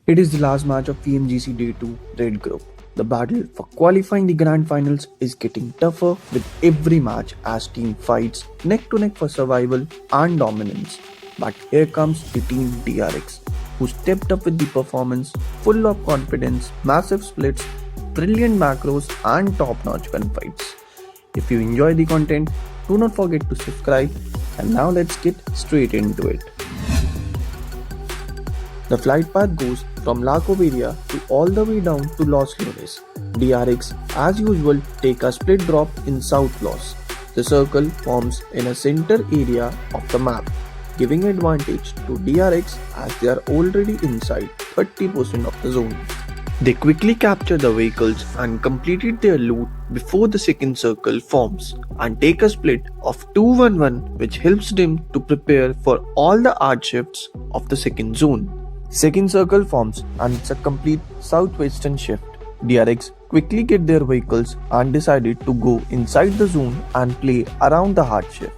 It is the last match of PMGC Day 2 Red Group. The battle for qualifying the grand finals is getting tougher with every match as team fights neck to neck for survival and dominance. But here comes the team DRX, who stepped up with the performance, full of confidence, massive splits, brilliant macros, and top-notch gunfights. If you enjoy the content, do not forget to subscribe. And now let's get straight into it. The flight path goes from La Coberia to all the way down to Los Lunes. DRX, as usual, take a split drop in South Los. The circle forms in a center area of the map, giving advantage to DRX as they are already inside 30% of the zone. They quickly capture the vehicles and completed their loot before the second circle forms and take a split of 2-1-1, which helps them to prepare for all the hard shifts of the second zone. Second circle forms and it's a complete southwestern shift. DRX quickly get their vehicles and decided to go inside the zone and play around the hard shift.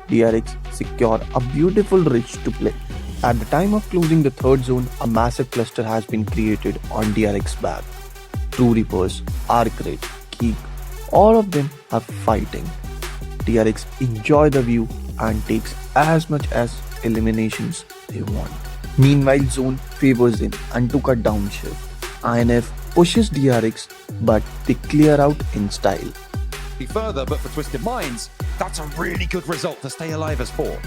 DRX secure a beautiful ridge to play. At the time of closing the third zone, a massive cluster has been created on DRX back. True Reapers, Arc Raid, Geek, all of them are fighting. DRX enjoy the view and takes as much as eliminations they want. Meanwhile, Zone favors them and took a downshift. INF pushes DRX, but they clear out in style. Further, but for Twisted Minds, that's a really good result to stay alive as 4.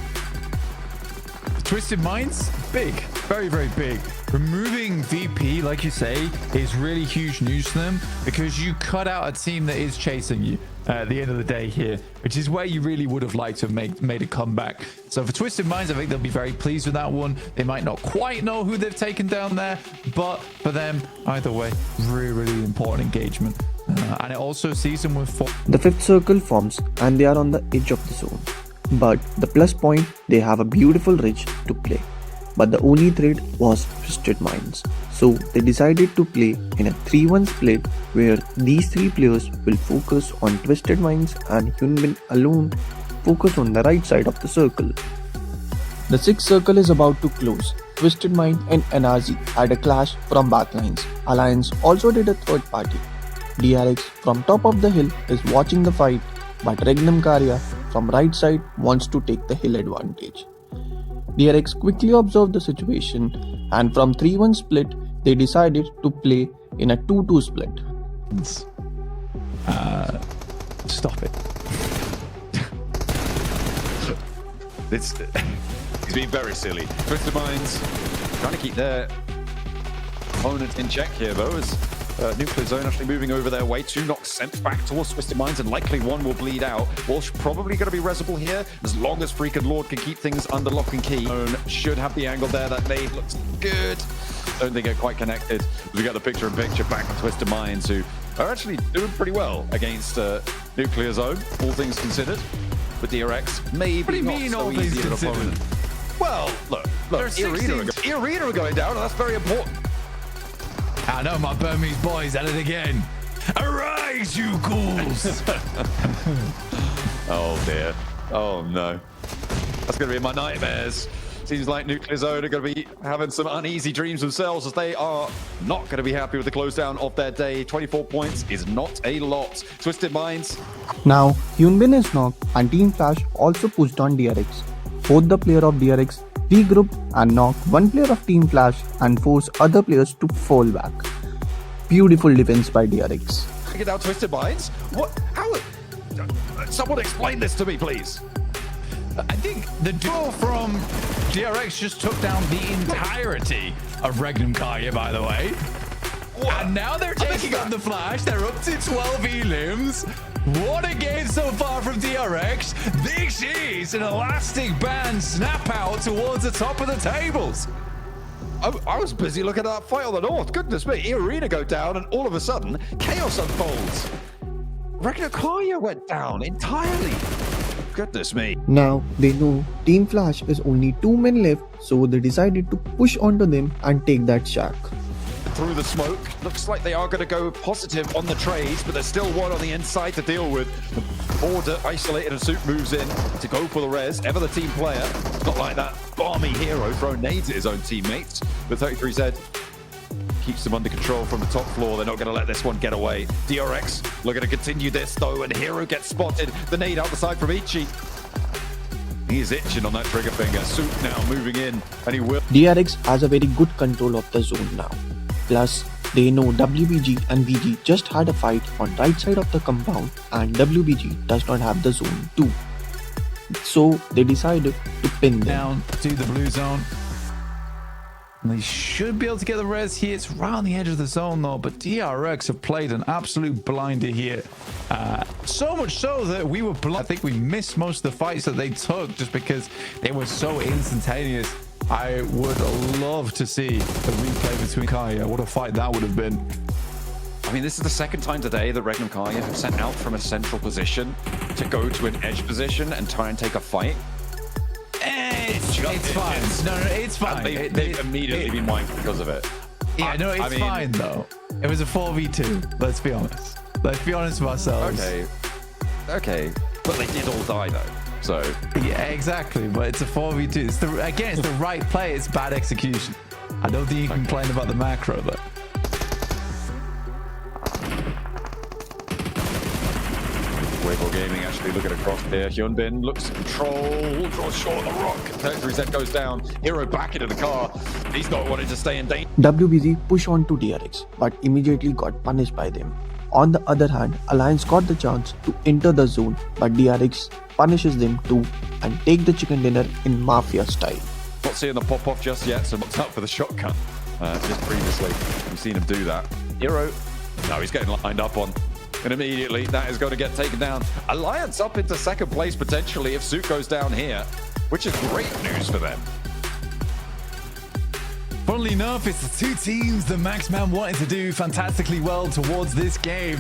Twisted Minds, big, very, very big. Removing VP, like you say, is really huge news to them because you cut out a team that is chasing you at the end of the day here, which is where you really would have liked to have made a comeback. So for Twisted Minds, I think they'll be very pleased with that one. They might not quite know who they've taken down there, but for them, either way, really, really important engagement. And it also sees them with 4. The fifth circle forms and they are on the edge of the zone. But the plus point, they have a beautiful ridge to play. But the only threat was Twisted Minds. So they decided to play in a 3-1 split where these 3 players will focus on Twisted Minds and Hyunbin alone focus on the right side of the circle. The sixth circle is about to close. Twisted Mind and NRZ had a clash from backlines. Alliance also did a third party. DRX from top of the hill is watching the fight, but Regnum Karya from right side wants to take the hill advantage. DRX quickly observed the situation and from 3-1 split they decided to play in a 2-2 split. Stop it. He's being very silly. Twisted Minds trying to keep their opponent in check here though, as Nuclear Zone actually moving over their way. 2 knocks sent back towards Twisted Minds and likely 1 will bleed out. Walsh probably going to be resible here as long as Freak and Lord can keep things under lock and key. Zone should have the angle there. That nade looks good. Don't think they're quite connected. We got the picture-in-picture back on Twisted Minds, who are actually doing pretty well against Nuclear Zone, all things considered. With DRX, maybe not so easy an opponent. Well, look, Irina are going down, and that's very important. I know my Burmese boys at it again. Arise, you ghouls! Oh dear. Oh no. That's going to be in my nightmares. Seems like Nuclear Zone are going to be having some uneasy dreams themselves, as they are not going to be happy with the close down of their day. 24 points is not a lot. Twisted Minds. Now, Hyunbin is knocked and Team Flash also pushed on DRX. Both the player of DRX regrouped and knocked one player of Team Flash and forced other players to fall back. Beautiful defense by DRX. Take it down, Twisted Minds. What? How? Someone explain this to me, please. I think the duo from DRX just took down the entirety of Regnum Karya, by the way. What? And now they're taking on the Flash. They're up to 12 elims. What a game so far from DRX. This is an elastic band snap out towards the top of the tables. I was busy looking at that fight on the north. Goodness me, Irina go down and all of a sudden, chaos unfolds. Regnum Karya went down entirely. Goodness me. Now they know Team Flash is only 2 men left, so they decided to push onto them and take that shack. Through the smoke, looks like they are going to go positive on the trades, but there's still 1 on the inside to deal with. The border isolated and Soup moves in to go for the res. Ever the team player. Not like that balmy hero throwing nades at his own teammates. But 33Z keeps them under control from the top floor. They're not going to let this one get away. DRX looking to continue this though, and Hero gets spotted. The nade out the side from Ichi. He's itching on that trigger finger. Soot now moving in, and he will. DRX has a very good control of the zone now. Plus, they know WBG and VG just had a fight on right side of the compound, and WBG does not have the zone too. So they decided to pin them. Down to the blue zone. And they should be able to get the res here. It's right on the edge of the zone though, but DRX have played an absolute blinder here. So much so that we were blind. I think we missed most of the fights that they took just because they were so instantaneous. I would love to see the replay between Kaya. What a fight that would have been. I mean, this is the second time today that Regnum Kaya have sent out from a central position to go to an edge position and try and take a fight. It's fine. No, it's fine. They've immediately been wiped because of it. Yeah, no, it's fine though. It was a 4v2. Let's be honest. Let's be honest with ourselves. Okay. But they did all die though. So yeah, exactly. But it's a 4v2. It's the right play. It's bad execution. I don't think you can complain about the macro though. Weibo Gaming actually looking across there. Hyunbin looks to control, draws short of the rock. Territory set goes down. Hero back into the car. He's not wanting to stay in danger. WBZ push on to DRX, but immediately got punished by them. On the other hand, Alliance got the chance to enter the zone, but DRX punishes them too and take the chicken dinner in Mafia style. Not seeing the pop-off just yet, so looks out for the shotgun. Just previously, we've seen him do that. Hero, no, he's getting lined up on. And immediately, that is going to get taken down. Alliance up into second place, potentially, if Soot goes down here, which is great news for them. Funnily enough, it's the two teams that Maxman wanted to do fantastically well towards this game.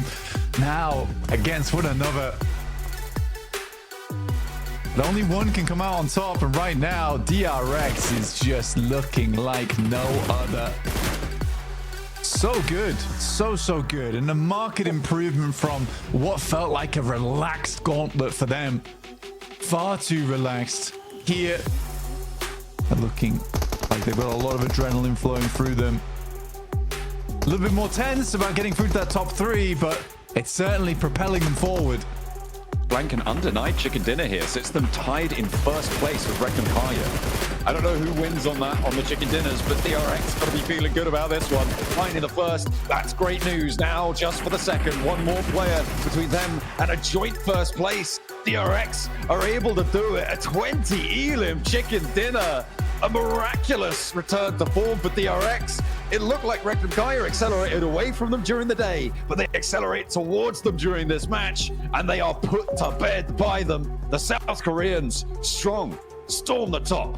Now, against one another. But only one can come out on top, and right now, DRX is just looking like no other. So good, so good, and a marked improvement from what felt like a relaxed gauntlet for them. Far too relaxed. Here, they're looking like they've got a lot of adrenaline flowing through them. A little bit more tense about getting through to that top 3, but it's certainly propelling them forward. Blank and undenied chicken dinner here sits them tied in first place with Regnum Kaya. I don't know who wins on that on the chicken dinners, but DRX got to be feeling good about this one. Finding the first, that's great news. Now just for the second, one more player between them and a joint first place. DRX are able to do it. A 20 elim chicken dinner. A miraculous return to form for DRX. It looked like Regnum Kaya accelerated away from them during the day, but they accelerate towards them during this match, and they are put to bed by them. The South Koreans, strong, storm the top.